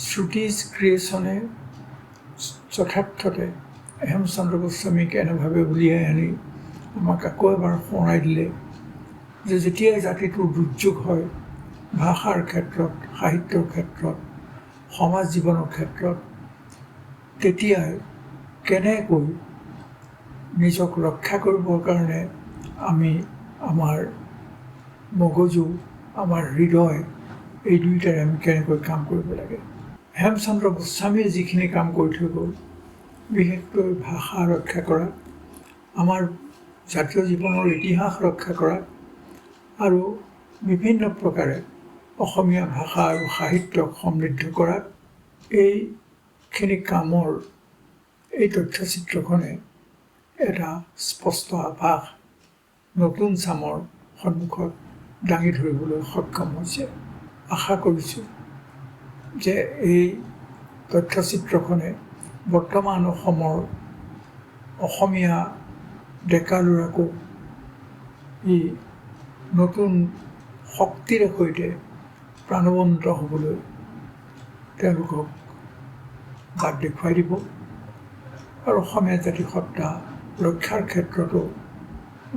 শ্ৰুতিজ ক্ৰিয়েশ্যনে যথাৰ্থতে হেমচন্দ্ৰ গোস্বামীক এনেভাৱে উলিয়াই আনি আমাক আকৌ এবাৰ সোঁৱৰাই দিলে যে যেতিয়াই জাতিটোৰ দুৰ্যোগ হয় ভাষাৰ ক্ষেত্ৰত, সাহিত্যৰ ক্ষেত্ৰত, সমাজ জীৱনৰ ক্ষেত্ৰত, তেতিয়াই কেনেকৈ নিজক ৰক্ষা কৰিবৰ কাৰণে আমি আমাৰ মগজু, আমাৰ হৃদয়, এই দুয়োটাৰে আমি কেনেকৈ কাম কৰিব লাগে। হেমচন্দ্ৰ গোস্বামীয়ে যিখিনি কাম কৰি থৈ গ'ল, বিশেষকৈ ভাষা ৰক্ষা কৰা, আমাৰ জাতীয় জীৱনৰ ইতিহাস ৰক্ষা কৰা আৰু বিভিন্ন প্ৰকাৰে অসমীয়া ভাষা আৰু সাহিত্যক সমৃদ্ধ কৰাত এইখিনি কামৰ এই তথ্যচিত্ৰখনে এটা স্পষ্ট আভাস নতুন চামৰ সন্মুখত দাঙি ধৰিবলৈ সক্ষম হৈছে। আশা কৰিছোঁ যে এই তথ্যচিত্ৰখনে বৰ্তমান অসমৰ অসমীয়া ডেকা ল'ৰাকো ই নতুন শক্তিৰে সৈতে প্ৰাণৱন্ত হ'বলৈ তেওঁলোকক বাট দেখুৱাই দিব আৰু অসমীয়া জাতিসত্তা ৰক্ষাৰ ক্ষেত্ৰতো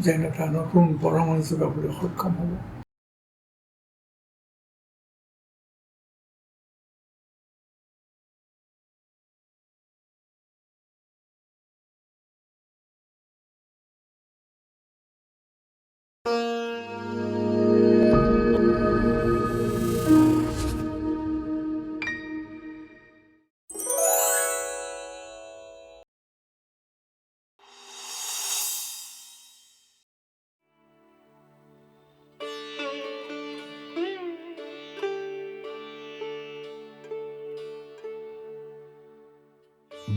যেন এটা নতুন পৰমাণু যোগাবলৈ সক্ষম হ'ব।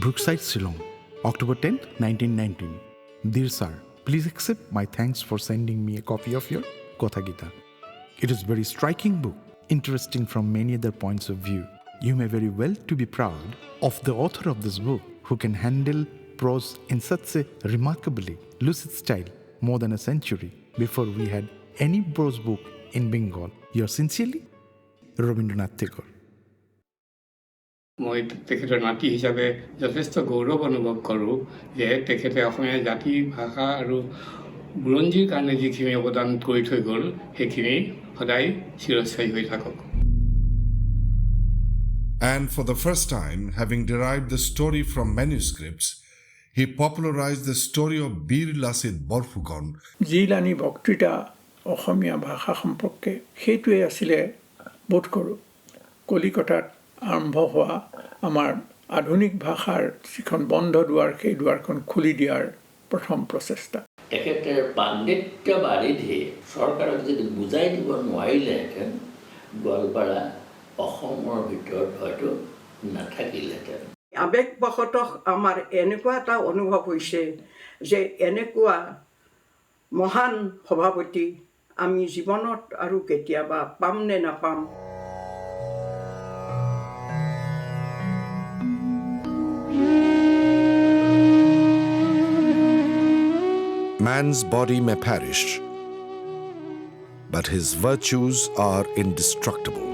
Brookside, Shillong, October 10th, 1919. Dear Sir, please accept my thanks for sending me a copy of your Kotha Gita. It is a very striking book, interesting from many other points of view. You may very well to be proud of the author of this book, who can handle prose in such a remarkably lucid style more than a century before we had any prose book in Bengal. Yours sincerely, Rabindranath Tagore. মই তেখেতৰ নাতি হিচাপে যথেষ্ট গৌৰৱ অনুভৱ কৰোঁ যে তেখেতে অসমীয়া জাতি, ভাষা আৰু বুৰঞ্জীৰ কাৰণে যিখিনি অৱদান কৰি থৈ গ'ল সেইখিনি সদায় চিৰস্থায়ী হৈ থাকক। And for the first time, having derived the story from manuscripts, he popularized the story of Bír Láচিত Borphukan. যিলানি বক্তৃতা অসমীয়া ভাষা সম্পৰ্কে সেইটোৱে আছিলে বোধ কৰোঁ কলিকতাত আৰম্ভ হোৱা আমাৰ আধুনিক ভাষাৰ যিখন বন্ধ দুৱাৰ, সেই দুৱাৰখন খুলি দিয়াৰ প্ৰথম প্ৰচেষ্টা। তেখেতে পাণ্ডিত্য বাৰিধি চৰকাৰক যদি বুজাই দিব নোৱাৰিলেহেঁতেন, গোৱালপাৰা অসমৰ ভিতৰত হয়তো নাথাকিলেহেঁতেন। আৱেগবশতঃ আমাৰ এনেকুৱা এটা অনুভৱ হৈছে যে এনেকুৱা মহান সভাপতি আমি জীৱনত আৰু কেতিয়াবা পাম নে নাপাম। Man's body may perish, but his virtues are indestructible.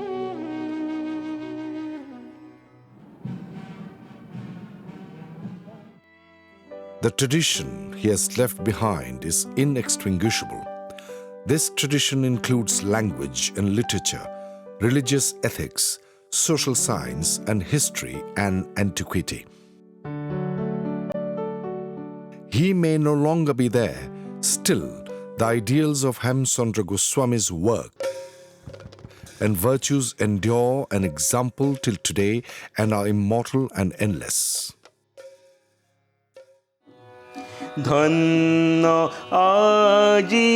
The tradition he has left behind is inextinguishable. This tradition includes language and literature, religious ethics, social science and history and antiquity. He may no longer be there, still the ideals of Hemchandra Goswami's work and virtues endure an example till today and are immortal and endless. ধন্য আজি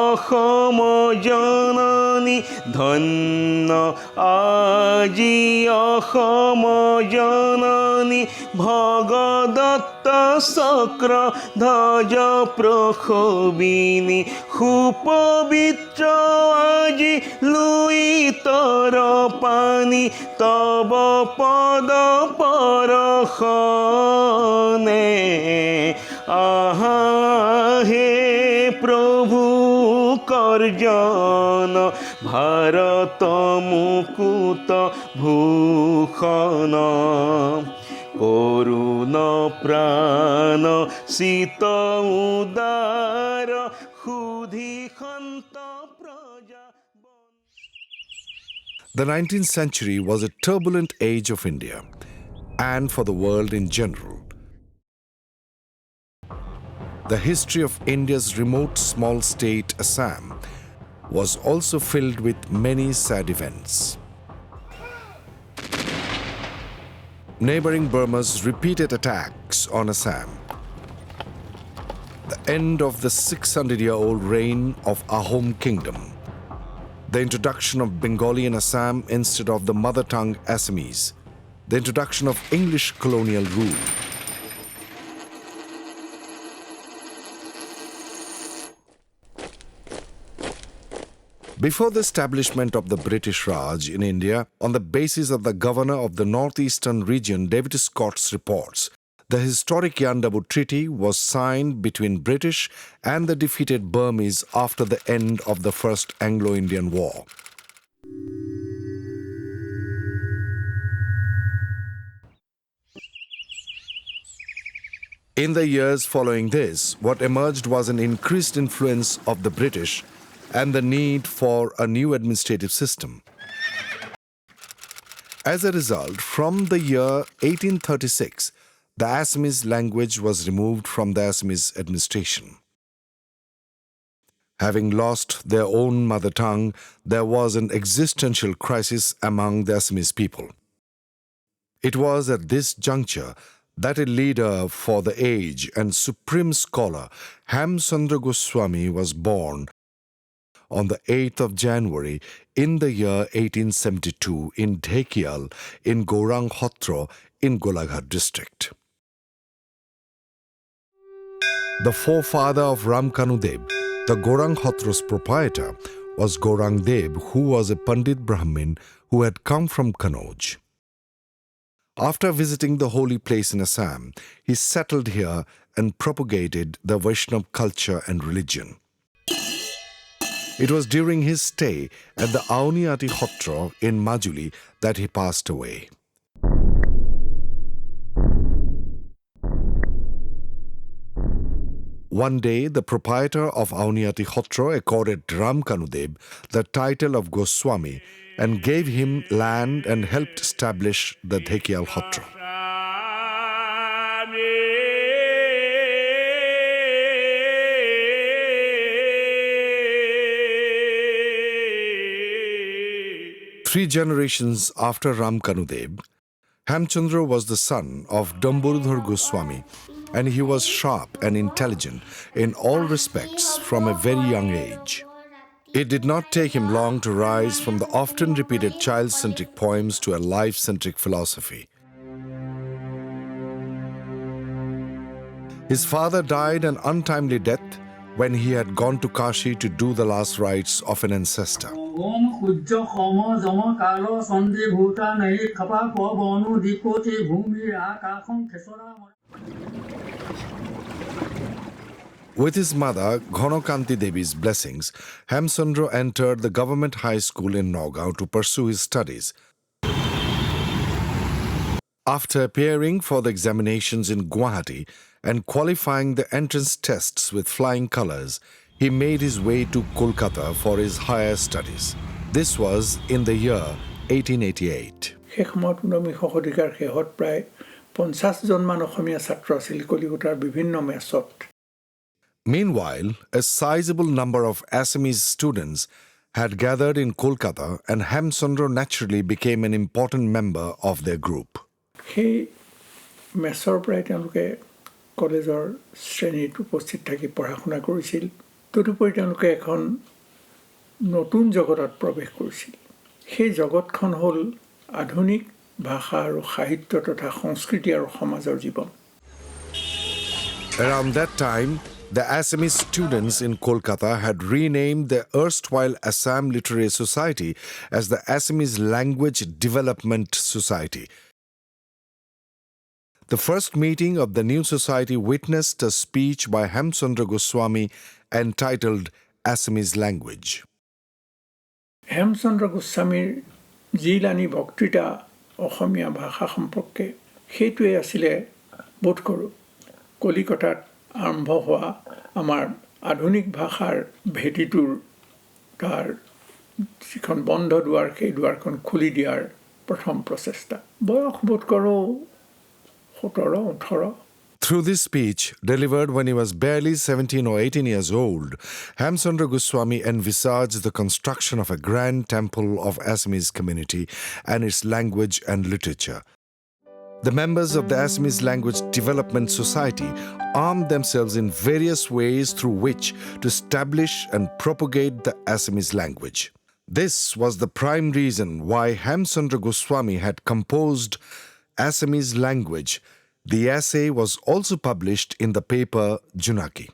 অসম জননী, ধন্য আজি অসম জননী, ভগদত্ত চক্ৰ ধ্বজ প্ৰশোভিনী, সুপবিত্ৰ আজি লুইতৰ পানী, তব পদ পৰশনে। আহা হে প্রভু করজন ভারত মুকুত ভূষণ করুণ প্রাণ শীত উদার সুধি সন্ত প্রজা। The 19th century was a turbulent age of India and for the world in general. The history of India's remote small state Assam was also filled with many sad events. Neighboring Burma's repeated attacks on Assam, the end of the 600-year-old reign of Ahom Kingdom, the introduction of Bengali in Assam instead of the mother tongue Assamese, the introduction of English colonial rule. Before the establishment of the British Raj in India, on the basis of the governor of the northeastern region, David Scott's reports, the historic Yandabu Treaty was signed between British and the defeated Burmese after the end of the First Anglo-Indian War. In the years following this, what emerged was an increased influence of the British and the need for a new administrative system. As a result, from the year 1836, the Assamese language was removed from the Assamese administration. Having lost their own mother tongue, there was an existential crisis among the Assamese people. It was at this juncture that a leader for the age and supreme scholar Hemchandra Goswami was born on the 8th of January in the year 1872 in Dhekial in Gaurang Hotro in Golaghat district. The forefather of Ramkanudev, the Gaurang Hotro's proprietor, was Gaurang Dev, who was a Pandit Brahmin who had come from Kanauj. After visiting the holy place in Assam, he settled here and propagated the Vaishnava culture and religion. It was during his stay at the Auniyati Hotro in Majuli that he passed away. One day, the proprietor of Auniyati Hotro accorded Ramkanudev the title of Goswami and gave him land and helped establish the Dhekial Hotro. Three generations after Ramkanudev, Hemchandra was the son of Damburudhar Goswami, and he was sharp and intelligent in all respects from a very young age. It did not take him long to rise from the often repeated child-centric poems to a life-centric philosophy. His father died an untimely death when he had gone to Kashi to do the last rites of an ancestor. With his mother, Ghonokanti Devi's blessings, Hemchandra entered the government high school in Nagaon to pursue his studies. After appearing for the examinations in Guwahati and qualifying the entrance tests with flying colors, he made his way to Calcutta for his higher studies. This was in the year 1888. সেই সময়ত 19 শতিকাৰ শেষত প্ৰায় 50জন মান অসমীয়া ছাত্ৰ আছিল কলিকতাৰ বিভিন্ন মেছত। Meanwhile, a sizable number of Assamese students had gathered in Kolkata, and Hemchandra naturally became an important member of their group. সেই মেছৰ পৰাই তেওঁলোকে কলেজৰ শ্ৰেণীত উপস্থিত থাকি পঢ়া শুনা কৰিছিল। তদুপৰি তেওঁলোকে এখন নতুন জগতত প্ৰৱেশ কৰিছিল। সেই জগতখন হ'ল আধুনিক ভাষা আৰু সাহিত্য তথা সংস্কৃতি আৰু সমাজৰ জীৱন। Around that time, the Assamese students in Kolkata had renamed the erstwhile Assam Literary Society as the Assamese Language Development Society. The first meeting of the new society witnessed a speech by Hemchandra Goswami entitled Assamese Language. Hemchandra গোস্বামীৰ জিলানী বক্তৃতা অসমীয়া ভাষা সম্পৰ্কে সেইটোৱে আছিলে বোধ কৰোঁ কলিকতাত আৰম্ভ হোৱা আমাৰ আধুনিক ভাষাৰ ভেটিটোৰ তাৰ যিখন বন্ধ দুৱাৰ সেই দুৱাৰখন খুলি দিয়াৰ প্ৰথম প্ৰচেষ্টা বয়স বোধ কৰোঁ 17-18 Through this speech, delivered when he was barely 17 or 18 years old, Hemchandra Goswami envisaged the construction of a grand temple of Assamese community and its language and literature. The members of the Assamese Language Development Society armed themselves in various ways through which to establish and propagate the Assamese language. This was the prime reason why Hemchandra Goswami had composed Assamese language. The essay was also published in the paper Jonaki.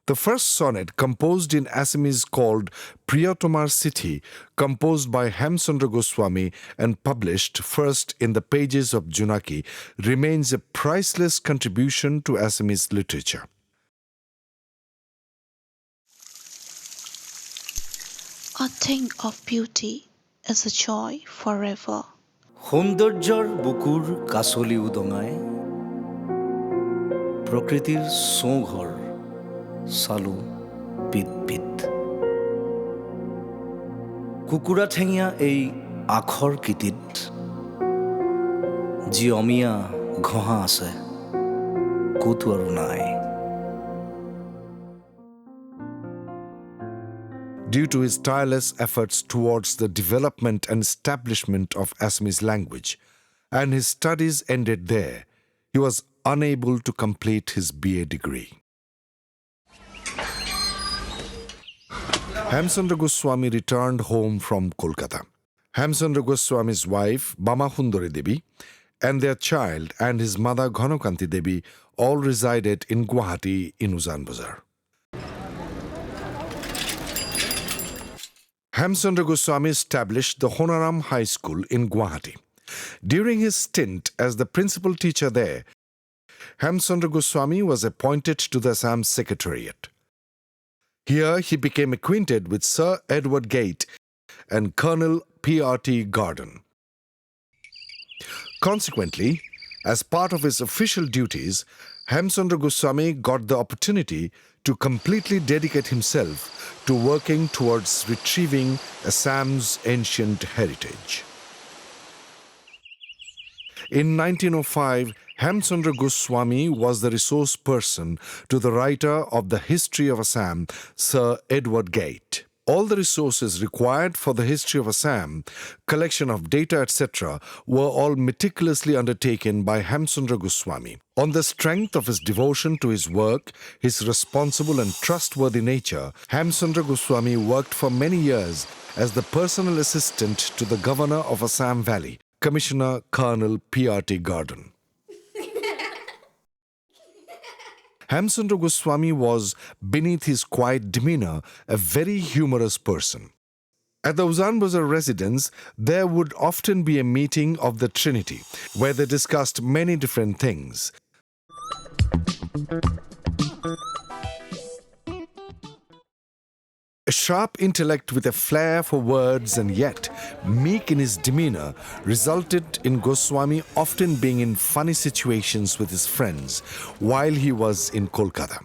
The first sonnet composed in Assamese called Priyatomar City, composed by Hemchandra Goswami and published first in the pages of Jonaki, remains a priceless contribution to Assamese literature. A thing of beauty is a joy forever. সৌন্দৰ্যৰ বুকুৰ কাছলি উদঙাই প্ৰকৃতিৰ চৌঘৰ চালো পিত পিত কুকুৰা ঠেঙীয়া এই আখৰ কীৰ্তিত যি অমিয়া ঘঁহা আছে ক'তো আৰু নাই Due to his tireless efforts towards the development and establishment of Assamese language, and his studies ended there, he was unable to complete his BA degree. Hemchandra Goswami returned home from Calcutta. Hemchandra Goswami's wife, Bama Hundori Devi, and their child and his mother, Ghanokanti Devi, all resided in Guwahati in Uzan Bazar. Hemchandra Goswami established the Honaram High School in Guwahati. During his stint as the principal teacher there, Hemchandra Goswami was appointed to the Assam Secretariat. Here he became acquainted with Sir Edward Gate and Colonel P.R.T. Garden. Consequently, as part of his official duties, Hemchandra Goswami got the opportunity to completely dedicate himself to working towards retrieving Assam's ancient heritage. In 1905, Hemchandra Goswami was the resource person to the writer of the History of Assam, Sir Edward Gate. All the resources required for the history of Assam, collection of data, etc., were all meticulously undertaken by Hemchandra Goswami. On the strength of his devotion to his work, his responsible and trustworthy nature, Hemchandra Goswami worked for many years as the personal assistant to the governor of Assam Valley, Commissioner Colonel P.R.T. Garden. Hemchandra Goswami was, beneath his quiet demeanor, a very humorous person. At the Uzan Bazar residence, there would often be a meeting of the Trinity, where they discussed many different things. A sharp intellect with a flair for words and yet meek in his demeanor resulted in Goswami often being in funny situations with his friends while he was in Kolkata.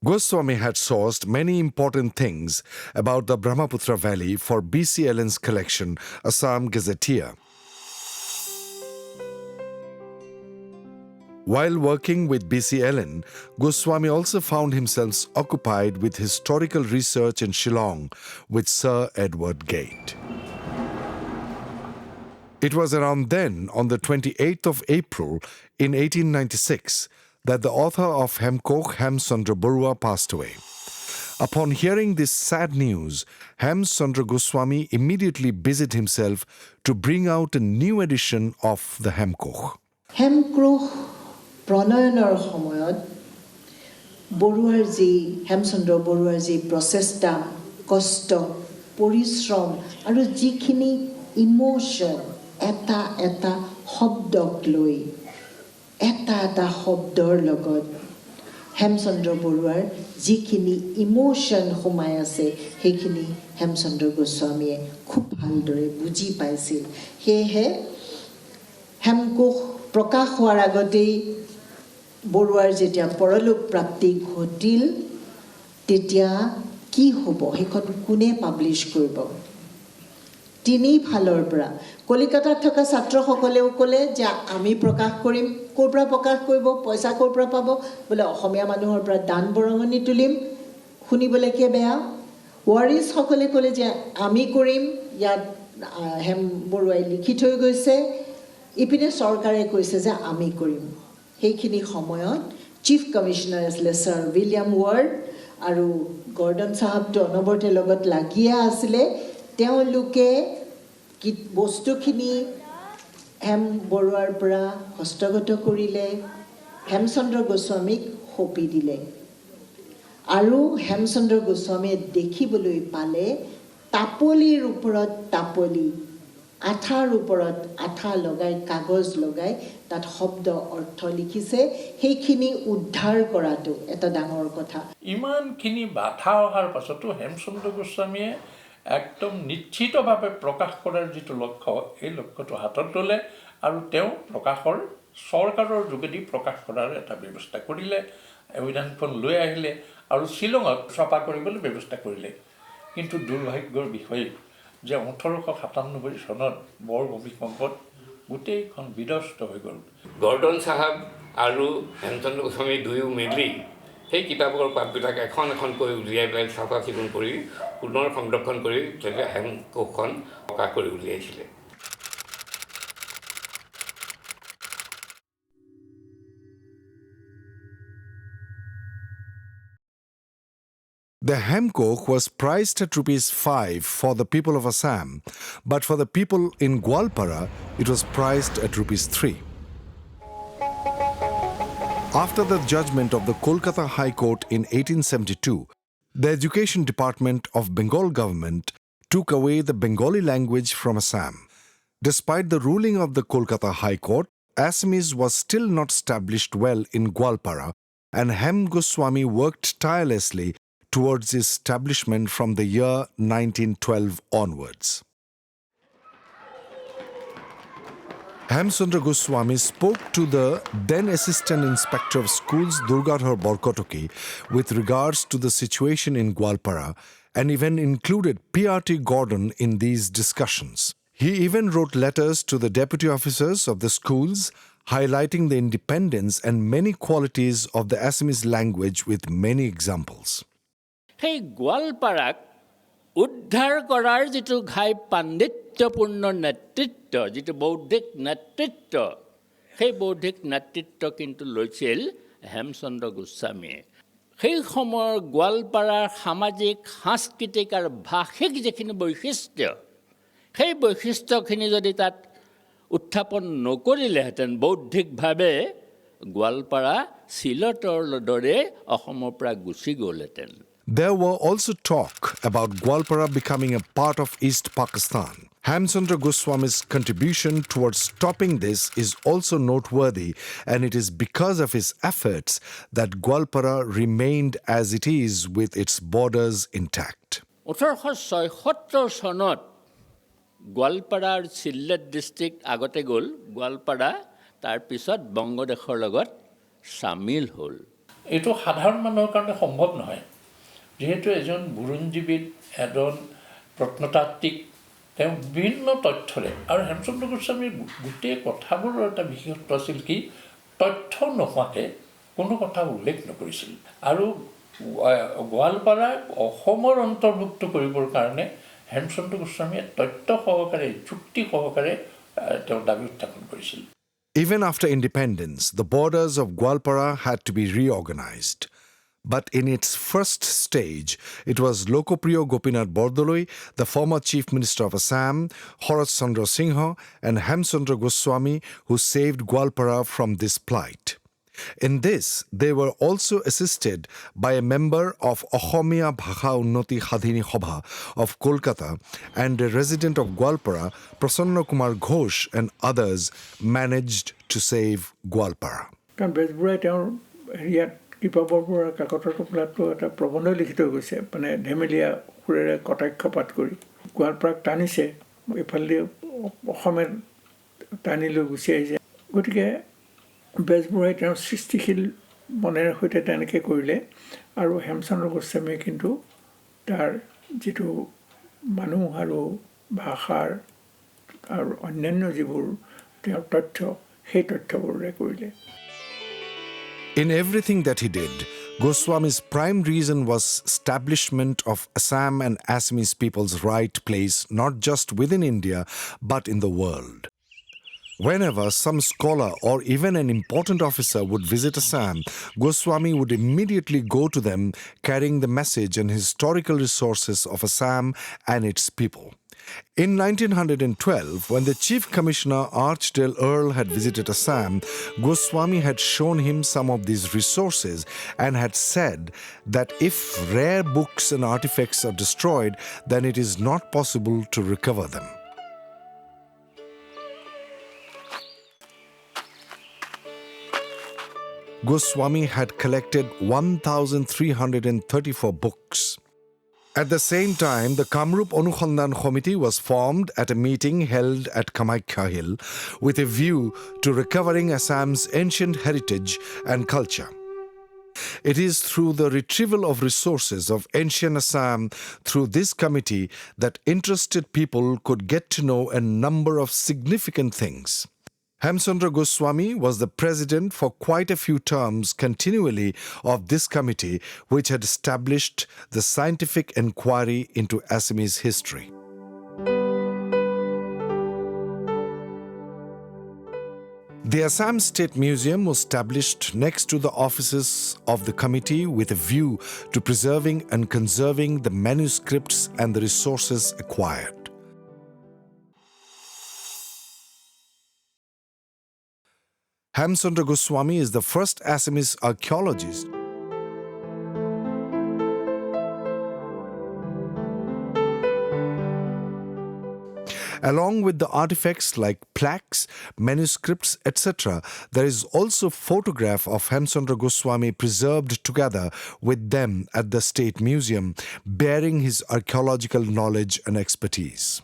Goswami had sourced many important things about the Brahmaputra Valley for B.C. Allen's collection, Assam Gazetteer. While working with B.C. Allen, Goswami also found himself occupied with historical research in Shillong with Sir Edward Gate. It was around then, on the 28th of April in 1896, that the author of Hemkoch, Hemchandra Barua, passed away. Upon hearing this sad news, Hemchandra Goswami immediately busied himself to bring out a new edition of the Hemkoch. Hemkoch প্ৰণয়নৰ সময়ত বৰুৱাৰ যি হেমচন্দ্ৰ বৰুৱাৰ যি প্ৰচেষ্টা কষ্ট পৰিশ্ৰম আৰু যিখিনি ইমোশন এটা এটা শব্দক লৈ এটা এটা শব্দৰ লগত হেমচন্দ্ৰ বৰুৱাৰ যিখিনি ইমোশ্যন সোমাই আছে সেইখিনি হেমচন্দ্ৰ গোস্বামীয়ে খুব ভালদৰে বুজি পাইছিল। সেয়েহে হেমকোষ প্ৰকাশ হোৱাৰ আগতেই বৰুৱাৰ যেতিয়া পৰলোক প্ৰাপ্তি ঘটিল তেতিয়া কি হ'ব, সেইখন কোনে পাব্লিছ কৰিব? তিনি ফালৰ পৰা কলিকাতাত থকা ছাত্ৰসকলেও ক'লে যে আমি প্ৰকাশ কৰিম। ক'ৰ পৰা প্ৰকাশ কৰিব, পইচা ক'ৰ পৰা পাব? বোলে অসমীয়া মানুহৰ পৰা দান বৰঙণি তুলিম। শুনিবলৈকে বেয়া। ৱাৰিছসকলে ক'লে যে আমি কৰিম, ইয়াত হেম বৰুৱাই লিখি থৈ গৈছে। ইপিনে চৰকাৰে কৈছে যে আমি কৰিম। সেইখিনি সময়ত চিফ কমিশ্যনাৰ আছিলে ছাৰ উইলিয়াম ৱাৰ্ড আৰু গৰ্ডন চাহাবটো অনবৰতে লগত লাগিয়ে আছিলে। তেওঁলোকে বস্তুখিনি হেম বৰুৱাৰ পৰা হস্তগত কৰিলে, হেমচন্দ্ৰ গোস্বামীক সঁপি দিলে। আৰু হেমচন্দ্ৰ গোস্বামীয়ে দেখিবলৈ পালে তাপলিৰ ওপৰত তাপলি, আঠাৰ ওপৰত আঠা লগাই, কাগজ লগাই তাত শব্দ অৰ্থ লিখিছে। সেইখিনি উদ্ধাৰ কৰাটো এটা ডাঙৰ কথা। ইমানখিনি বাধা অহাৰ পাছতো হেমচন্দ্ৰ গোস্বামীয়ে একদম নিশ্চিতভাৱে প্ৰকাশ কৰাৰ যিটো লক্ষ্য, এই লক্ষ্যটো হাতত ল'লে আৰু তেওঁ প্ৰকাশৰ চৰকাৰৰ যোগেদি প্ৰকাশ কৰাৰ এটা ব্যৱস্থা কৰিলে। অভিধানখন লৈ আহিলে আৰু শ্বিলঙত ছপা কৰিবলৈ ব্যৱস্থা কৰিলে। কিন্তু দুৰ্ভাগ্যৰ বিষয় যে 1897 চনত বৰ ভূমিকম্পত গোটেইখন বিধ্বস্ত হৈ গ'ল। গৰ্ডন চাহাব আৰু হেমচন্দ্ৰ গোস্বামী দুয়ো মিলি সেই কিতাপৰ পাতবিলাক এখন এখনকৈ উলিয়াই পেলাই চাফা চিকুণ কৰি পুনৰ সংৰক্ষণ কৰি তেতিয়া হেমকোষখন প্ৰকাশ কৰি উলিয়াইছিলে। The Hemkoch was priced at ₹5 for the people of Assam, but for the people in Gwalpara, it was priced at ₹3. After the judgment of the Kolkata High Court in 1872, the Education Department of Bengal government took away the Bengali language from Assam. Despite the ruling of the Kolkata High Court, Assamese was still not established well in Gwalpara, and Hem Goswami worked tirelessly towards its establishment from the year 1912 onwards. Hemchandra Goswami spoke to the then Assistant Inspector of Schools Durgadhar Borkotoki with regards to the situation in Gwalpara and even included P.R.T. Gordon in these discussions. He even wrote letters to the deputy officers of the schools highlighting the independence and many qualities of the Assamese language with many examples. সেই গোৱালপাৰাক উদ্ধাৰ কৰাৰ যিটো ঘাই পাণ্ডিত্যপূৰ্ণ নেতৃত্ব, যিটো বৌদ্ধিক নেতৃত্ব, সেই বৌদ্ধিক নেতৃত্ব কিন্তু লৈছিল হেমচন্দ্ৰ গোস্বামীয়ে। সেই সময়ৰ গোৱালপাৰাৰ সামাজিক, সাংস্কৃতিক আৰু ভাষিক যিখিনি বৈশিষ্ট্য, সেই বৈশিষ্ট্যখিনি যদি তাত উত্থাপন নকৰিলেহেঁতেন বৌদ্ধিকভাৱে, গোৱালপাৰা চিলটৰ দৰে অসমৰ পৰা গুচি গ'লহেঁতেন। There were also talk about Gwalpara becoming a part of East Pakistan. Hemchandra Goswami's contribution towards stopping this is also noteworthy, and it is because of his efforts that Gwalpara remained as it is with its borders intact. 1876 চনত গোৱালপাৰাৰ Sylhet district আগতে গ'ল, গোৱালপাৰা তাৰপিছত বংগদেশৰ লগত চামিল হ'ল। এইটো সাধাৰণ মানুহৰ কাৰণে সম্ভৱ নহয়। যিহেতু এজন বুৰঞ্জীবিদ, এজন প্ৰত্নতাত্ত্বিক, তেওঁ বিভিন্ন তথ্যৰে, আৰু হেমচন্দ্ৰ গোস্বামীৰ গোটেই কথাবোৰৰ এটা বিশেষত্ব আছিল কি, তথ্য নোহোৱাকৈ কোনো কথা উল্লেখ নকৰিছিল। আৰু গোৱালপাৰাক অসমৰ অন্তৰ্ভুক্ত কৰিবৰ কাৰণে হেমচন্দ্ৰ গোস্বামীয়ে তথ্য সহকাৰে, যুক্তি সহকাৰে তেওঁ দাবী উত্থাপন কৰিছিল। Even after independence, the borders of Gwalpara had to be reorganized. But in its first stage, it was Lokopriyo Gopinath Bordoloi, the former Chief Minister of Assam, Horat Chandra Singha, and Hemchandra Goswami who saved Gwalpara from this plight. In this, they were also assisted by a member of Axomiya Bhasha Unnoti Khadini Sabha of Kolkata and a resident of Gwalpara, Prasanna Kumar Ghosh, and others managed to save Gwalpara. কাৰণ বেজবৰুৱাই তেওঁৰ হেৰিয়াত কৃপা বৰবৰুৱাৰ কাকতৰ টোপোলাতো এটা প্ৰবন্ধ লিখি থৈ গৈছে, মানে ধেমেলীয়া সুৰেৰে কটাক্ষপাত কৰি গোৱালপাৰাক টানিছে, এইফালেদি অসমে টানি লৈ গুচি আহিছে। গতিকে বেজবৰুৱাই তেওঁৰ সৃষ্টিশীল মনেৰে সৈতে তেনেকৈ কৰিলে। আৰু হেমচন্দ্ৰ গোস্বামীয়ে কিন্তু তাৰ যিটো মানুহ আৰু ভাষাৰ আৰু অন্যান্য যিবোৰ তেওঁৰ তথ্য, সেই তথ্যবোৰেৰে কৰিলে। In everything that he did, Goswami's prime reason was establishment of Assam and Assamese people's right place not just within India but in the world. Whenever some scholar or even an important officer would visit Assam, Goswami would immediately go to them carrying the message and historical resources of Assam and its people. In 1912, when the Chief Commissioner Archdale Earl had visited Assam, Goswami had shown him some of these resources and had said that if rare books and artifacts are destroyed, then it is not possible to recover them. Goswami had collected 1,334 books. At the same time, the Kamrup Anusandhan Committee was formed at a meeting held at Kamakhya Hill with a view to recovering Assam's ancient heritage and culture. It is through the retrieval of resources of ancient Assam through this committee that interested people could get to know a number of significant things. Hemchandra Goswami was the president for quite a few terms continually of this committee, which had established the scientific inquiry into Assamese history. The Assam State Museum was established next to the offices of the committee with a view to preserving and conserving the manuscripts and the resources acquired. Hemchandra Goswami is the first Assamese archaeologist along with the artifacts like plaques, manuscripts, etc. There is also a photograph of Hemchandra Goswami preserved together with them at the State Museum, bearing his archaeological knowledge and expertise.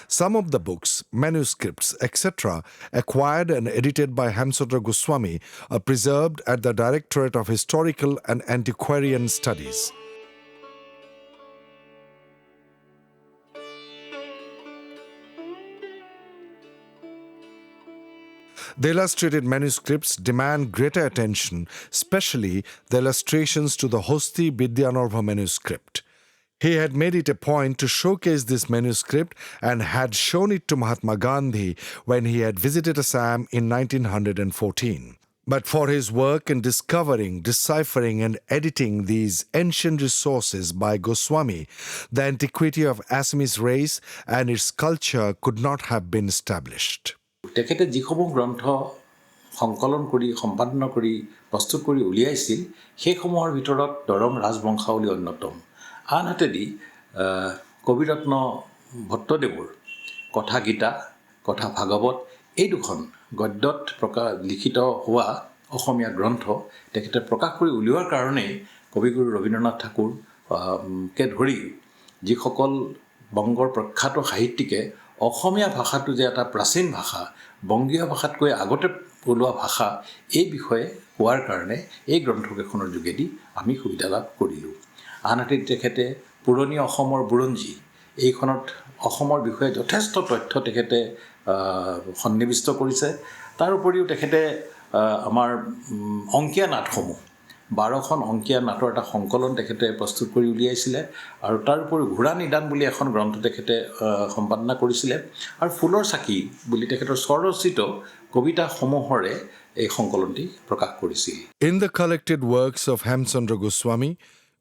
Some of the books, manuscripts, etc., acquired and edited by Hemchandra Goswami are preserved at the Directorate of Historical and Antiquarian Studies. The illustrated manuscripts demand greater attention, especially the illustrations to the Hosti Vidyanarva manuscript. He had made it a point to showcase this manuscript and had shown it to Mahatma Gandhi when he had visited Assam in 1914. But for his work in discovering, deciphering and editing these ancient resources by Goswami, the antiquity of Assamese race and its culture could not have been established. তেখেতে যিসমূহ গ্ৰন্থ সংকলন কৰি সম্পাদনা কৰি প্ৰস্তুত কৰি উলিয়াইছিল সেইসমূহৰ ভিতৰত দৰং ৰাজবংশাৱলী অন্যতম। আনহাতেদি কবিৰত্ন ভট্টদেৱৰ কথা গীতা, কথা ভাগৱত এই দুখন গদ্যত লিখিত হোৱা অসমীয়া গ্ৰন্থ তেখেতে প্ৰকাশ কৰি উলিওৱাৰ কাৰণে কবিগুৰু ৰবীন্দ্ৰনাথ ঠাকুৰকে ধৰি যিসকল বংগৰ প্ৰখ্যাত সাহিত্যিকে অসমীয়া ভাষাটো যে এটা প্ৰাচীন ভাষা, বংগীয় ভাষাতকৈ আগতে ওলোৱা ভাষা, এই বিষয়ে কোৱাৰ কাৰণে এই গ্ৰন্থকেইখনৰ যোগেদি আমি সুবিধা লাভ কৰিলোঁ। আনহাতে তেখেতে পুৰণি অসমৰ বুৰঞ্জী এইখনত অসমৰ বিষয়ে যথেষ্ট তথ্য তেখেতে সন্নিৱিষ্ট কৰিছে। তাৰ উপৰিও তেখেতে আমাৰ অংকীয়া নাটসমূহ 12খন অংকীয়া নাটৰ এটা সংকলন তেখেতে প্ৰস্তুত কৰি উলিয়াইছিলে আৰু তাৰ উপৰিও ঘোঁৰা নিদান বুলি এখন গ্ৰন্থ তেখেতে সম্পাদনা কৰিছিলে আৰু ফুলৰ চাকি বুলি তেখেতৰ স্বৰচিত কবিতাসমূহৰে এই সংকলনটি প্ৰকাশ কৰিছিল। In the collected works of Hemchandra Goswami,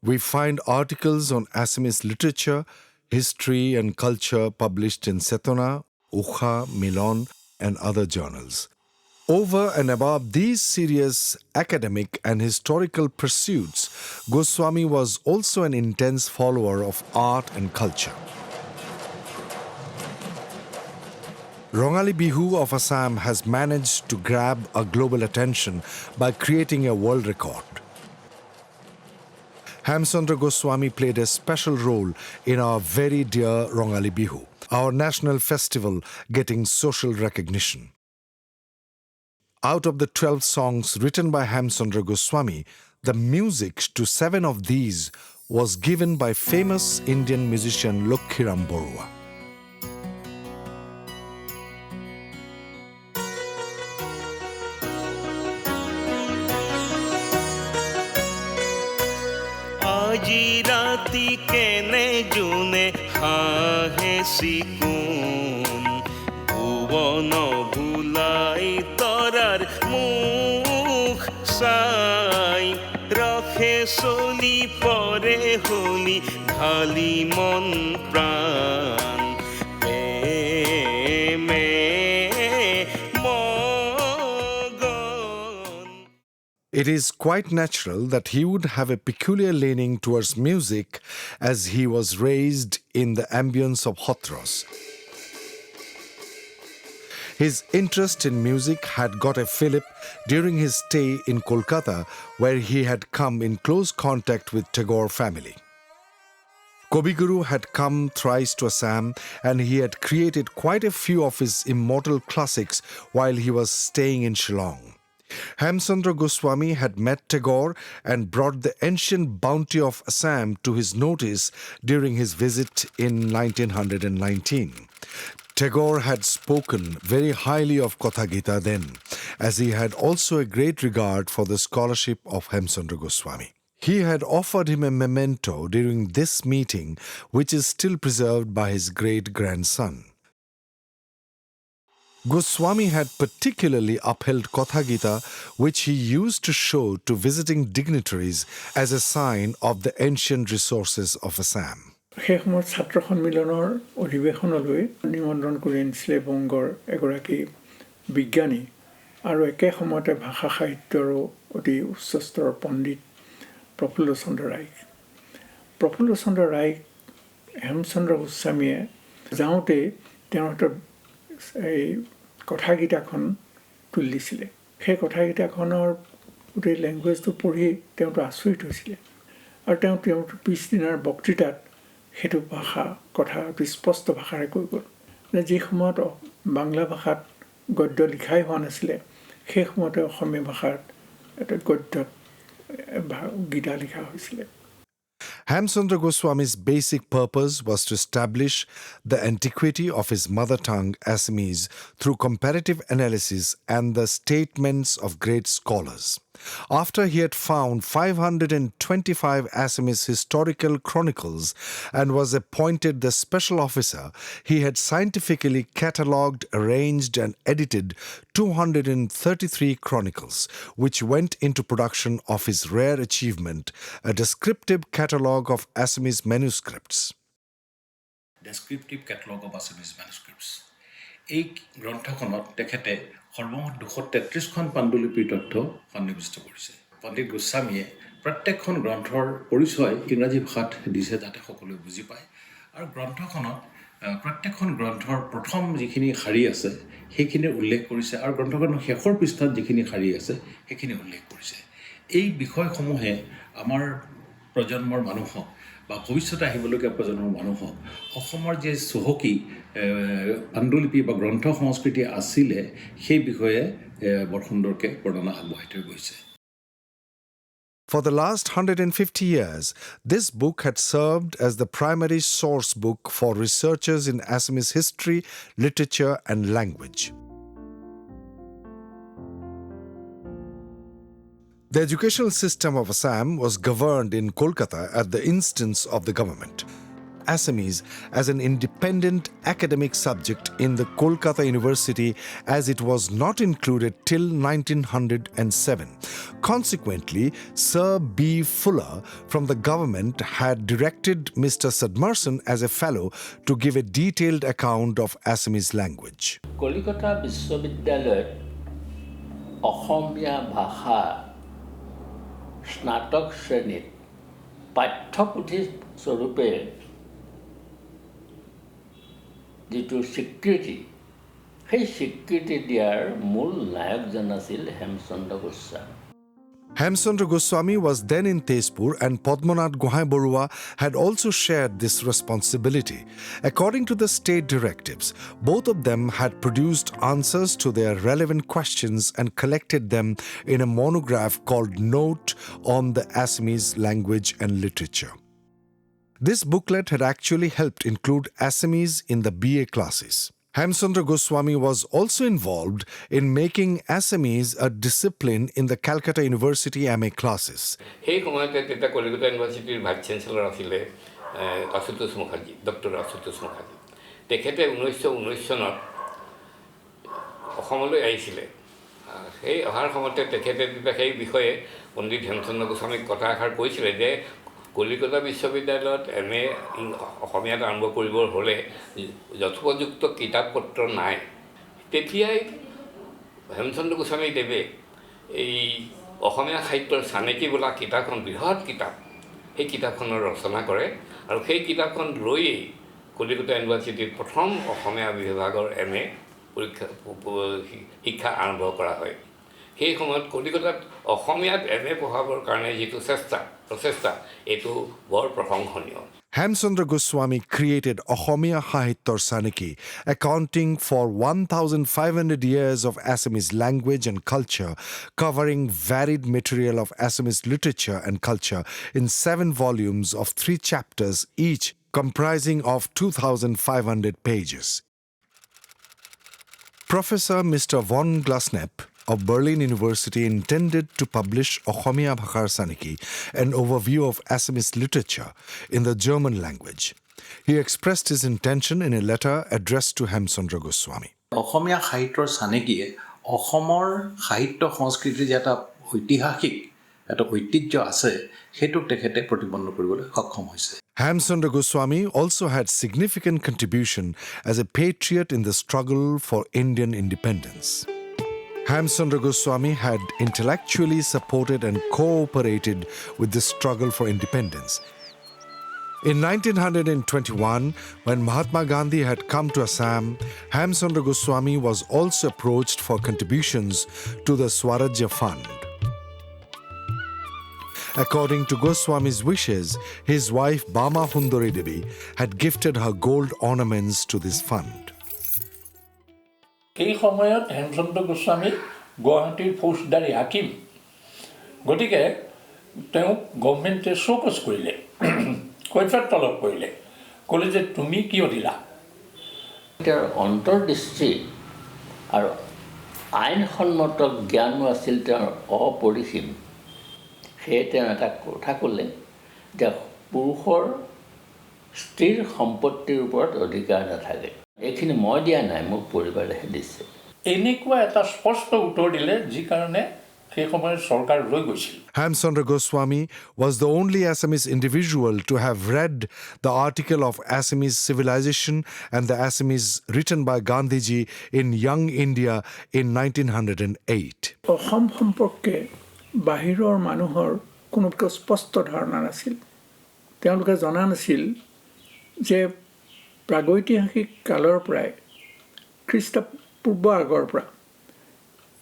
we find articles on Assamese literature, history and culture published in Setona, Ukha, Milon and other journals. Over and above these serious academic and historical pursuits, Goswami was also an intense follower of art and culture. Rongali Bihu of Assam has managed to grab a global attention by creating a world record. Hemchandra Goswami played a special role in our very dear Rongali Bihu, our national festival getting social recognition. Out of the 12 songs written by Hemchandra Goswami, the music to 7 of these was given by famous Indian musician Lokhiram Borua. আজি রাতি কেনে জুনে হাহে sequin ভুবন ভুলাই তরার মুখ চাই রখে চলি পরে হলি ঢালি মন প্রাণ প্রেমে মগন. It is quite natural that he would have a peculiar leaning towards music as he was raised in the ambience of Hathras. His interest in music had got a fillip during his stay in Calcutta, where he had come in close contact with Tagore family. Kobiguru had come thrice to Assam, and he had created quite a few of his immortal classics while he was staying in Shillong. Hemchandra Goswami had met Tagore and brought the ancient bounty of Assam to his notice during his visit in 1919. Tagore had spoken very highly of Kathagita then, as he had also a great regard for the scholarship of Hemchandra Goswami. He had offered him a memento during this meeting, which is still preserved by his great-grandson. Goswami had particularly upheld Kathagita, which he used to show to visiting dignitaries as a sign of the ancient resources of Assam. সেই সময়ত ছাত্ৰ সন্মিলনৰ অধিৱেশনলৈ নিমন্ত্ৰণ কৰি আনিছিলে বংগৰ এগৰাকী বিজ্ঞানী আৰু একে সময়তে ভাষা সাহিত্যৰো অতি উচ্চ স্তৰৰ পণ্ডিত প্ৰফুল্ল চন্দ্ৰ ৰায়। প্ৰফুল্ল চন্দ্ৰ ৰায় হেমচন্দ্ৰ গোস্বামীয়ে যাওঁতে তেওঁৰ এই কথাগীতাখন তুলি দিছিলে। সেই কথাগীতাখনৰ গোটেই লেংগুৱেজটো পঢ়ি তেওঁতো আচৰিত হৈছিলে আৰু তেওঁ পিছদিনাৰ বক্তৃতাত সেইটো ভাষা কথা অতি স্পষ্ট ভাষাৰে কৈ গ'ল যে যি সময়ত বাংলা ভাষাত গদ্য লিখাই হোৱা নাছিলে সেই সময়তে অসমীয়া ভাষাত এটা গদ্যত গীতা লিখা হৈছিলে। Hemchandra Goswami's basic purpose was to establish the antiquity of his mother tongue Assamese through comparative analysis and the statements of great scholars. After he had found 525 Assamese historical chronicles and was appointed the special officer, he had scientifically catalogued, arranged and edited 233 chronicles, which went into production of his rare achievement, a descriptive catalogue of Assamese manuscripts. Descriptive Catalogue of Assamese Manuscripts. এই গ্ৰন্থখনত তেখেতে সৰ্বমুঠ 233খন পাণ্ডুলিপিৰ তথ্য সন্নিৱিষ্ট কৰিছে। পণ্ডিত গোস্বামীয়ে প্ৰত্যেকখন গ্ৰন্থৰ পৰিচয় ইংৰাজী ভাষাত দিছে যাতে সকলোৱে বুজি পায় আৰু গ্ৰন্থখনত প্ৰত্যেকখন গ্ৰন্থৰ প্ৰথম যিখিনি শাৰী আছে সেইখিনি উল্লেখ কৰিছে আৰু গ্ৰন্থখনৰ শেষৰ পৃষ্ঠাত যিখিনি শাৰী আছে সেইখিনি উল্লেখ কৰিছে। এই বিষয়সমূহে আমাৰ প্ৰজন্মৰ মানুহক বা ভৱিষ্যতে আহিবলগীয়া প্ৰজন্মৰ মানুহক অসমৰ যে চহকী পাণ্ডুলিপি বা গ্ৰন্থ সংস্কৃতি আছিলে সেই বিষয়ে বৰ সুন্দৰকৈ বৰ্ণনা আগবঢ়াই থৈ গৈছে। For the last 150 years, this book had served as the primary source book for researchers in Assamese history, literature and language. The educational system of Assam was governed in Kolkata at the instance of the government. Assamese as an independent academic subject in the Kolkata University, as it was not included till 1907. Consequently, Sir B. Fuller from the government had directed Mr. Sadmarson as a fellow to give a detailed account of Assamese language. Calcutta বিশ্ববিদ্যালয়ত অসমীয়া ভাষা স্নাতক শ্ৰেণীত পাঠ্যপুথি স্বৰূপে যিটো স্বীকৃতি সেই স্বীকৃতি দিয়াৰ মূল নায়কজন আছিল Hemchandra Goswami. Hemchandra Goswami was then in Tezpur and Padmanath Gohai Barua had also shared this responsibility. According to the state directives, both of them had produced answers to their relevant questions and collected them in a monograph called Note on the Assamese Language and Literature. This booklet had actually helped include Assamese in the BA classes. Hemchandra Goswami was also involved in making Assamese a discipline in the Calcutta University MA classes. সেই সময়তে তেতিয়া কলিকতা ইউনিভাৰ্চিটিৰ vice চেঞ্চেলৰ আছিলে Ashutosh Mukherjee, doctor Ashutosh Mukherjee. তেখেতে 1919 চনত অসমলৈ আহিছিলে। সেই অহাৰ সময়তে তেখেতে তেতিয়া সেই বিষয়ে পণ্ডিত হেমচন্দ্ৰ গোস্বামীক কথা এষাৰ কৈছিলে যে কলিকতা বিশ্ববিদ্যালয়ত MA অসমীয়াত আৰম্ভ কৰিবৰ হ'লে যথোপযুক্ত কিতাপ পত্ৰ নাই। তেতিয়াই হেমচন্দ্ৰ গোস্বামী দেৱে এই অসমীয়া সাহিত্যৰ চানেকি বোলা কিতাপখন, বৃহৎ কিতাপ, সেই কিতাপখনৰ ৰচনা কৰে আৰু সেই কিতাপখন লৈয়েই কলিকতা ইউনিভাৰ্চিটিৰ প্ৰথম অসমীয়া বিভাগৰ MA শিক্ষা আৰম্ভ কৰা হয়। সেই সময়ত কলিকতাত অসমীয়াত MA পঢ়াবৰ কাৰণে যিটো প্ৰচেষ্টা এইটো বৰ প্ৰশংসনীয়। Hemchandra Goswami created Axomiya Sahityar Saneki, accounting for 1,500 years of Assamese language and culture, covering varied material of Assamese literature and culture in 7 volumes of 3 chapters each, comprising of 2,500 pages. Professor Mr. von Glasnepp of Berlin University intended to publish Axomiya Bhakhar Saneki, an overview of Assamese literature, in the German language. He expressed his intention in a letter addressed to Hemchandra Goswami. Asamiya সাহিত্যৰ চানেকিয়ে অসমৰ সাহিত্য সংস্কৃতিৰ যে এটা ঐতিহাসিক এটা ঐতিহ্য আছে সেইটোক তেখেতে প্ৰতিপন্ন কৰিবলৈ সক্ষম হৈছে। Hemchandra Goswami also had significant contribution as a patriot in the struggle for Indian independence. Hemchandra Goswami had intellectually supported and cooperated with the struggle for independence. In 1921, when Mahatma Gandhi had come to Assam, Hemchandra Goswami was also approached for contributions to the Swarajya Fund. According to Goswami's wishes, his wife Bama Hundori Devi had gifted her gold ornaments to this fund. এই সময়ত হেমচন্দ্ৰ গোস্বামী গুৱাহাটীৰ ফৌজদাৰী হাকিম, গতিকে তেওঁক গভৰ্ণমেণ্টে চৌকচ কৰিলে, কৈফিয়ত তলব কৰিলে, ক'লে যে তুমি কিয় দিলা। তেওঁৰ অন্তৰ্দৃষ্টি আৰু আইনসন্মত জ্ঞানো আছিল তেওঁৰ অপৰিসীম। সেয়ে তেওঁ এটা কথা ক'লে যে পুৰুষৰ স্ত্ৰীৰ সম্পত্তিৰ ওপৰত অধিকাৰ নাথাকে, এইখিনি মই দিয়া নাই, মোক পৰিবাৰেহে দিছে। এনেকুৱা এটা স্পষ্ট উত্তৰ দিলে যি কাৰণে সেই সময়ত চৰকাৰ ৰৈ গৈছিল। Hemchandra Goswami was the only Assamese individual to have read the article of Assamese civilization and the Assamese written by Gandhiji in Young India in 1908. অসম সম্পৰ্কে বাহিৰৰ মানুহৰ কোনো স্পষ্ট ধাৰণা নাছিল। তেওঁলোকে জনা নাছিল যে প্ৰাগৈতিহাসিক কালৰ পৰাই খ্ৰীষ্টপূৰ্ব আগৰ পৰা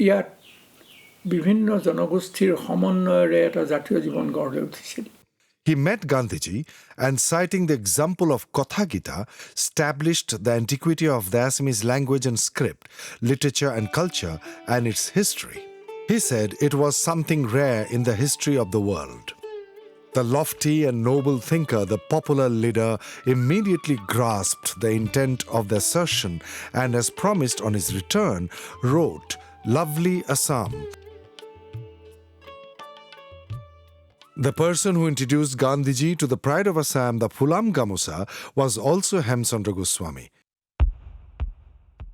ইয়াত বিভিন্ন জনগোষ্ঠীৰ সমন্বয়েৰে এটা জাতীয় জীৱন গঢ় লৈ উঠিছিল। He met Gandhiji and, citing the example of Catalogue, established the antiquity of the Assamese language and script, literature and culture, and its history. He said it was something rare in the history of the world. The lofty and noble thinker, the popular leader, immediately grasped the intent of the assertion and, as promised on his return, wrote, "Lovely Assam." The person who introduced Gandhiji to the pride of Assam, the Phulam Gamusa, was also Hemchandra Goswami.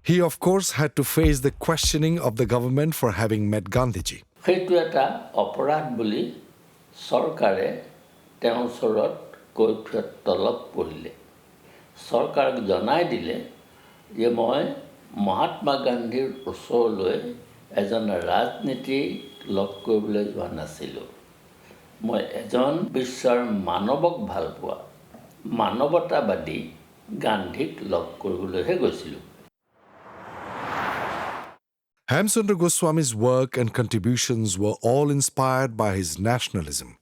He, of course, had to face the questioning of the government for having met Gandhiji. সেইটো এটা অপৰাধ বুলি চৰকাৰে তেওঁৰ ওচৰত কৈফিয়ত তলব কৰিলে। চৰকাৰক জনাই দিলে যে মই মহাত্মা গান্ধীৰ ওচৰলৈ এজন ৰাজনীতিক লগ কৰিবলৈ যোৱা নাছিলোঁ। মই এজন বিশ্বৰ মানৱক ভাল পোৱা মানৱতাবাদী গান্ধীক লগ কৰিবলৈহে গৈছিলোঁ। Hemchandra Goswami's work and contributions were all inspired by his nationalism.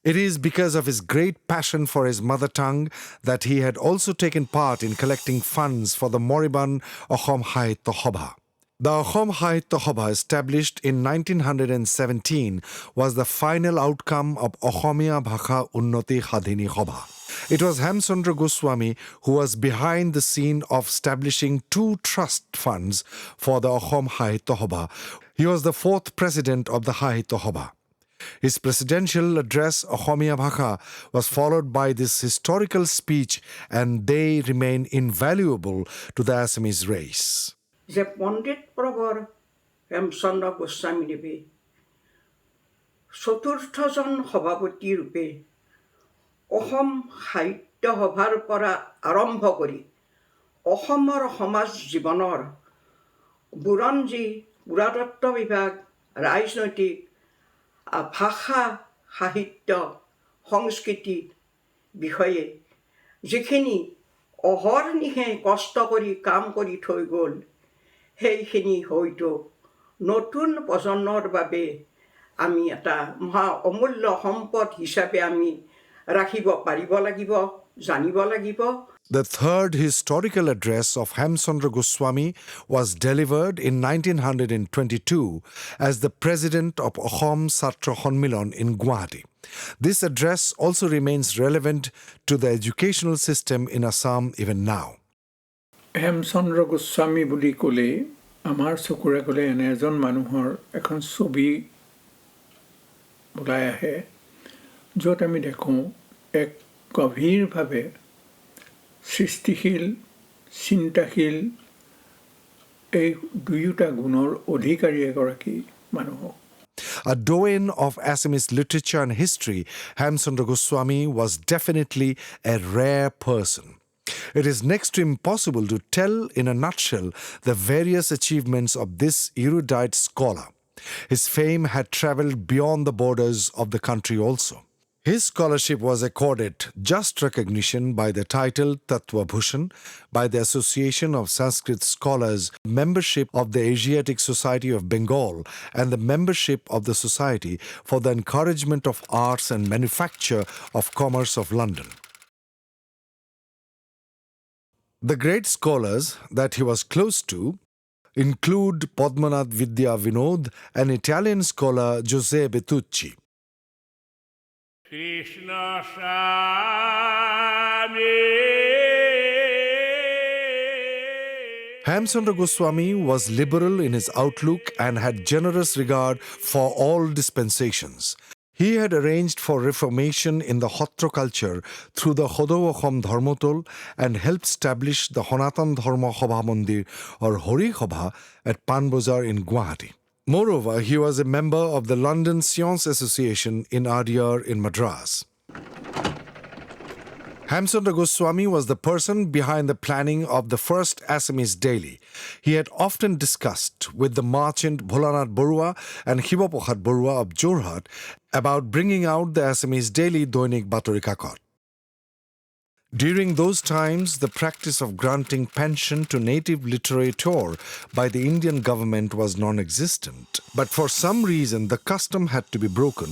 It is because of his great passion for his mother tongue that he had also taken part in collecting funds for the moribund Assam Sahitya Sabha. The Assam Sahitya Sabha, established in 1917, was the final outcome of Axomiya Bhasha Unnati Sadhini Sabha. It was Hemchandra Goswami who was behind the scene of establishing 2 trust funds for the Assam Sahitya Sabha. He was the 4th president of the Sahitya Sabha. His presidential address, Axomiya Bhasha, was followed by this historical speech, and they remain invaluable to the Assamese race. যে পণ্ডিত প্ৰভৰ হেমচন্দ্ৰ গোস্বামীদেৱে চতুৰ্থজন সভাপতি ৰূপে অসম সাহিত্য সভাৰ পৰা আৰম্ভ কৰি অসমৰ সমাজ জীৱনৰ বুৰঞ্জী, পুৰাতত্ত্ব বিভাগ, ৰাজনৈতিক, ভাষা, সাহিত্য, সংস্কৃতি বিষয়ে যিখিনি অহৰ্নিশে কষ্ট কৰি কাম কৰি থৈ গ'ল, সেইখিনি হয়তো নতুন প্ৰজন্মৰ বাবে আমি এটা মহা অমূল্য সম্পদ হিচাপে আমি ৰাখিব পাৰিব লাগিব, জানিব লাগিব। The third historical address of Hemchandra Goswami was delivered in 1922 as the president of Assam Sattra Sonmilan in Guwahati. This address also remains relevant to the educational system in Assam even now. Hemchandra Goswami বুলি ক'লে আমাৰ চকুৰে ক'লে এনে এজন মানুহৰ এখন ছবি ওলাই আহে, য'ত আমি দেখোঁ এক গভীৰভাৱে সৃষ্টিশীল, চিন্তাশীল, এই দুয়োটা গুণৰ অধিকাৰী এগৰাকী মানুহক। A doyen of Assamese literature and history, Hemchandra Goswami was definitely a rare person. It is next to impossible to tell in a nutshell the various achievements of this erudite scholar. His fame had travelled beyond the borders of the country also. His scholarship was accorded just recognition by the title Tattva Bhushan by the Association of Sanskrit Scholars, membership of the Asiatic Society of Bengal, and the membership of the Society for the Encouragement of Arts and Manufacture of Commerce of London. The great scholars that he was close to include Padmanath Vidya Vinod and Italian scholar Giuseppe Betucci. Krishna Swami. Hemchandra Goswami was liberal in his outlook and had generous regard for all dispensations. He had arranged for reformation in the Hotra culture through the Hodo Assam Dharmotol and helped establish the Sanatan Dharma Sabha Mandir or Hori Sabha at Panbazar in Guwahati. Moreover, he was a member of the London Science Association in Adyar in Madras. Hemchandra Goswami was the person behind the planning of the first Assamese daily. He had often discussed with the merchant Bholanath Barua and Hibapohat Barua of Jorhat about bringing out the Assamese daily Doinik Batori Kakot. During those times, the practice of granting pension to native literature by the Indian government was non-existent. But for some reason, the custom had to be broken.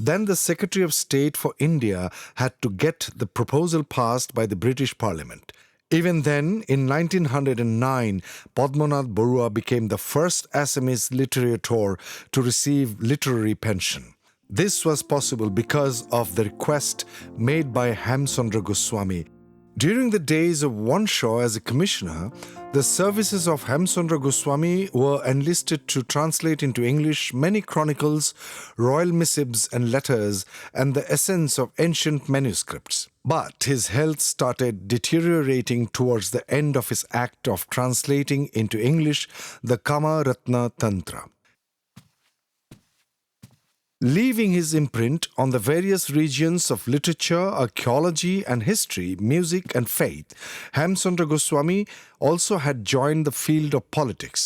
Then the Secretary of State for India had to get the proposal passed by the British Parliament. Even then, in 1909, Padmanath Barua became the first Assamese literator to receive literary pension. This was possible because of the request made by Hemchandra Goswami. During the days of Wanshaw as a commissioner, the services of Hemchandra Goswami were enlisted to translate into English many chronicles, royal missives and letters, and the essence of ancient manuscripts. But his health started deteriorating towards the end of his act of translating into English the Kama Ratna Tantra. Leaving his imprint on the various regions of literature, archaeology and history, music and faith, Hemchandra Goswami also had joined the field of politics.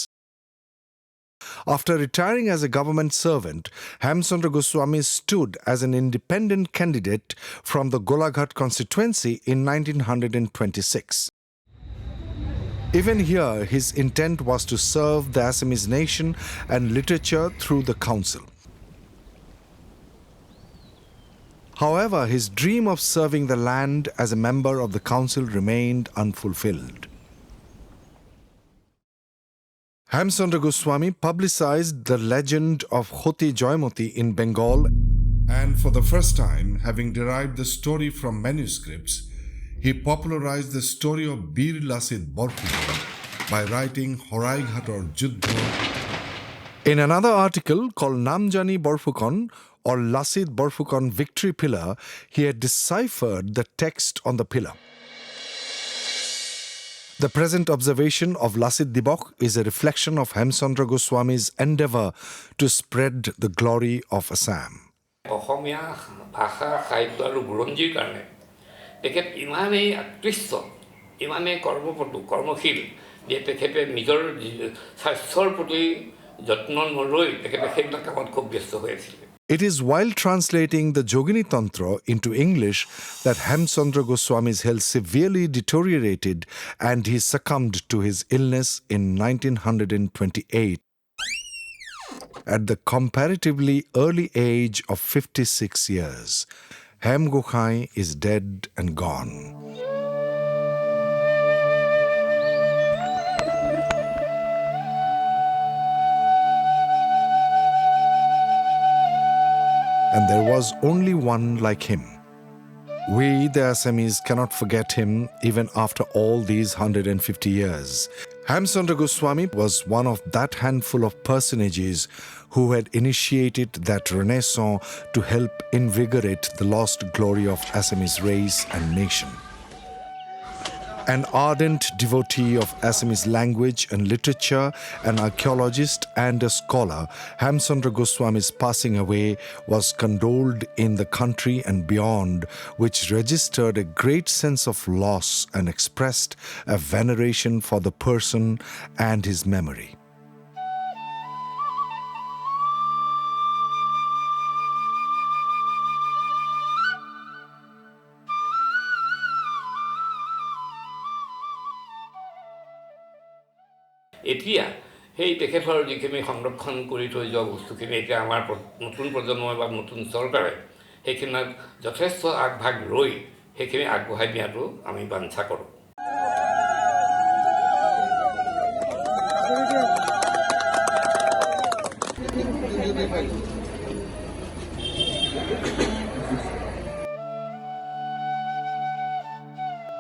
After retiring as a government servant, Hemchandra Goswami stood as an independent candidate from the Golaghat constituency in 1926. Even here, his intent was to serve the Assamese nation and literature through the council. However, his dream of serving the land as a member of the council remained unfulfilled. Hemchandra Goswami publicized the legend of Khoti Joymoti in Bengal, and for the first time, having derived the story from manuscripts, he popularized the story of Bir Lasit Borphukan by writing Horaighator Juddha. In another article called Namjani Borphukan or Lasit Borphukan Victory Pillar, he had deciphered the text on the pillar. The present observation of Lasit Dibok is a reflection of Hemchandra Goswami's endeavor to spread the glory of Assam. Asamiya ভাষা সাহিত্য আৰু বুৰঞ্জীৰ কাৰণে তেখেত ইমানেই আকৃষ্ট ইমানেই কৰ্মশীল যে তেখেতে নিজৰ স্বাস্থ্যৰ প্ৰতি যত্ন নলৈ তেখেতে সেইবিলাক কামত খুব ব্যস্ত হৈ আছিল। It is while translating the Jogini Tantra into English that Hemchandra Goswami's health severely deteriorated and he succumbed to his illness in 1928 at the comparatively early age of 56 years. Hem Gokhai is dead and gone. And there was only one like him. We, the Assamese, cannot forget him even after all these 150 years. Hemchandra Goswami was one of that handful of personages who had initiated that renaissance to help invigorate the lost glory of Assamese race and nation. An ardent devotee of Assamese language and literature, an archaeologist and a scholar, Hemchandra Goswami's passing away was condoled in the country and beyond, which registered a great sense of loss and expressed a veneration for the person and his memory. এতিয়া সেই তেখেতৰ যিখিনি সংৰক্ষণ কৰি থৈ যোৱা বস্তুখিনি এতিয়া আমাৰ নতুন প্ৰজন্ম বা নতুন চৰকাৰে সেইখিনিত যথেষ্ট আগভাগ লৈ সেইখিনি আগবঢ়াই দিয়াটো আমি বাঞ্ছা কৰোঁ।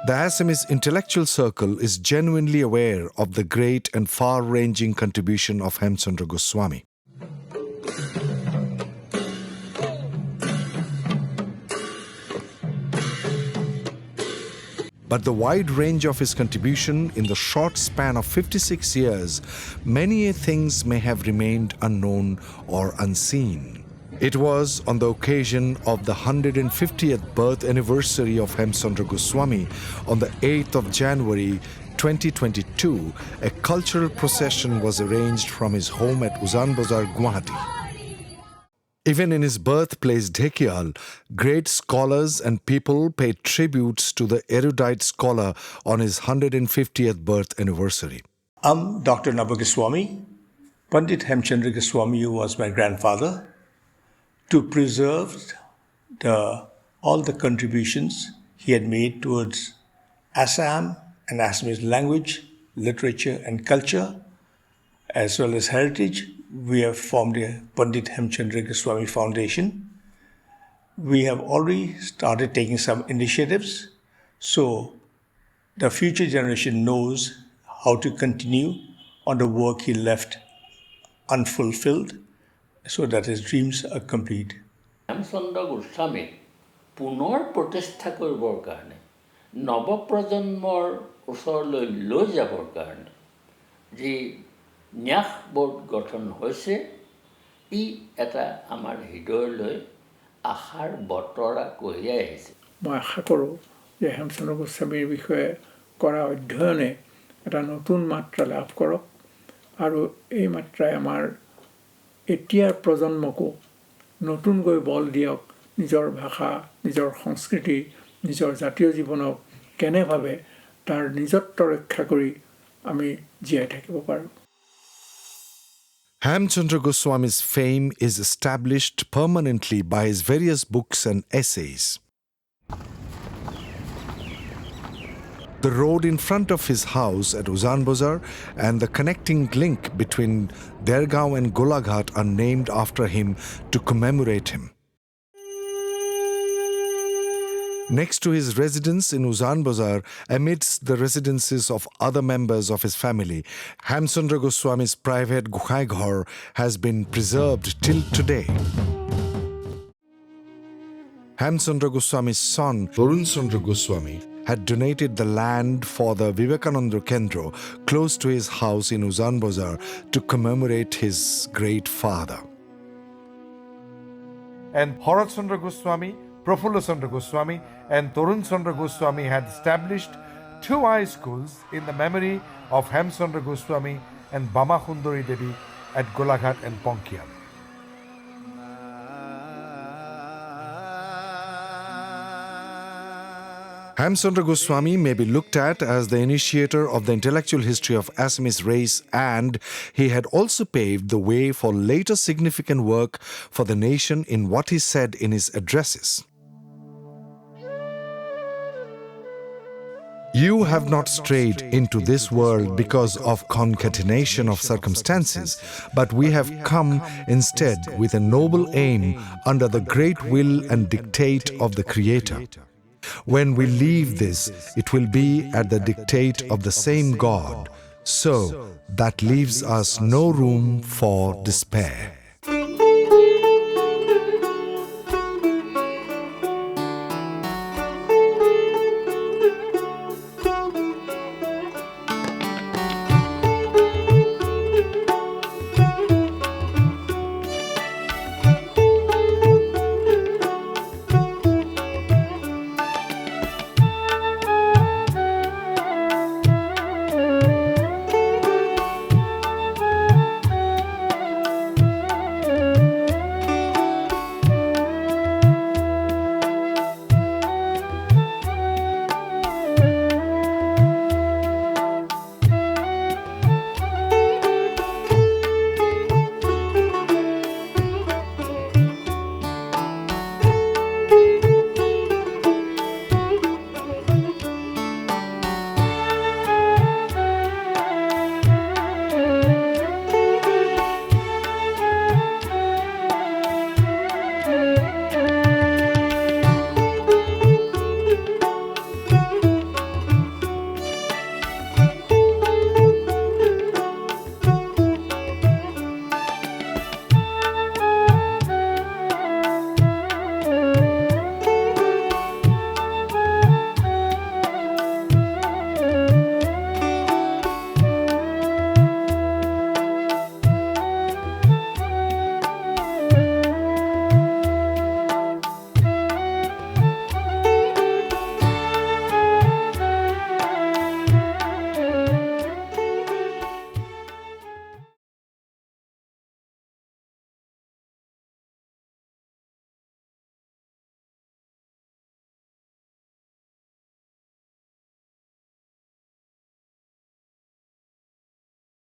The Assamese intellectual circle is genuinely aware of the great and far-ranging contribution of Hemchandra Goswami. But the wide range of his contribution in the short span of 56 years, many things may have remained unknown or unseen. It was on the occasion of the 150th birth anniversary of Hemchandra Goswami on the 8th of January 2022, a cultural procession was arranged from his home at Uzan Bazar, Guwahati. Even in his birthplace Dhekial, great scholars and people paid tributes to the erudite scholar on his 150th birth anniversary. I'm Dr. Nabha Goswami. Pandit Hemchandra Goswami was my grandfather. To preserve all the contributions he had made towards Assam and Assamese language, literature and culture, as well as heritage, we have formed a Pandit Hemchandra Goswami Foundation. We have already started taking some initiatives, so the future generation knows how to continue on the work he left unfulfilled, so that his dreams are complete. Hemchandra Goswami পুনৰ প্ৰতিষ্ঠা কৰিবৰ কাৰণে নৱপ্ৰজন্মৰ ওচৰলৈ লৈ যাবৰ কাৰণে যি ন্যাস বোৰ্ড গঠন হৈছে ই এটা আমাৰ হৃদয়লৈ আশাৰ বতৰা কঢ়িয়াই আহিছে। মই আশা কৰোঁ যে হেমচন্দ্ৰ গোস্বামীৰ বিষয়ে কৰা অধ্যয়নে এটা নতুন মাত্ৰা লাভ কৰক আৰু এই মাত্ৰাই আমাৰ এতিয়াৰ প্ৰজন্মকো নতুনকৈ বল দিয়ক নিজৰ ভাষা নিজৰ সংস্কৃতি নিজৰ জাতীয় জীৱনক কেনেভাৱে তাৰ নিজত্ব ৰক্ষা কৰি আমি জীয়াই থাকিব পাৰোঁ। Hemchandra Goswami's fame is established permanently by his various books and essays. The road in front of his house at Uzan Bazar and the connecting link between Dergaon and Golaghat are named after him to commemorate him. Next to his residence in Uzan Bazar, amidst the residences of other members of his family, Hemchandra Goswami's private Gukhai Ghor has been preserved till today. Hemchandra Goswami's son, Chandra Goswami, had donated the land for the Vivekananda Kendra close to his house in Uzan Bazar to commemorate his great father. And Chandra Goswami, Prafulla Chandra Goswami and Chandra Goswami had established 2 high schools in the memory of Hemchandra Goswami and Bama Khundori Devi at Golaghat and Ponkiam. Hemchandra Goswami may be looked at as the initiator of the intellectual history of Assamese race, and he had also paved the way for later significant work for the nation in what he said in his addresses. You have not strayed into this world because of concatenation of circumstances, but we have come instead with a noble aim under the great will and dictate of the Creator. When we leave this, it will be at the dictate of the same God, so that leaves us no room for despair.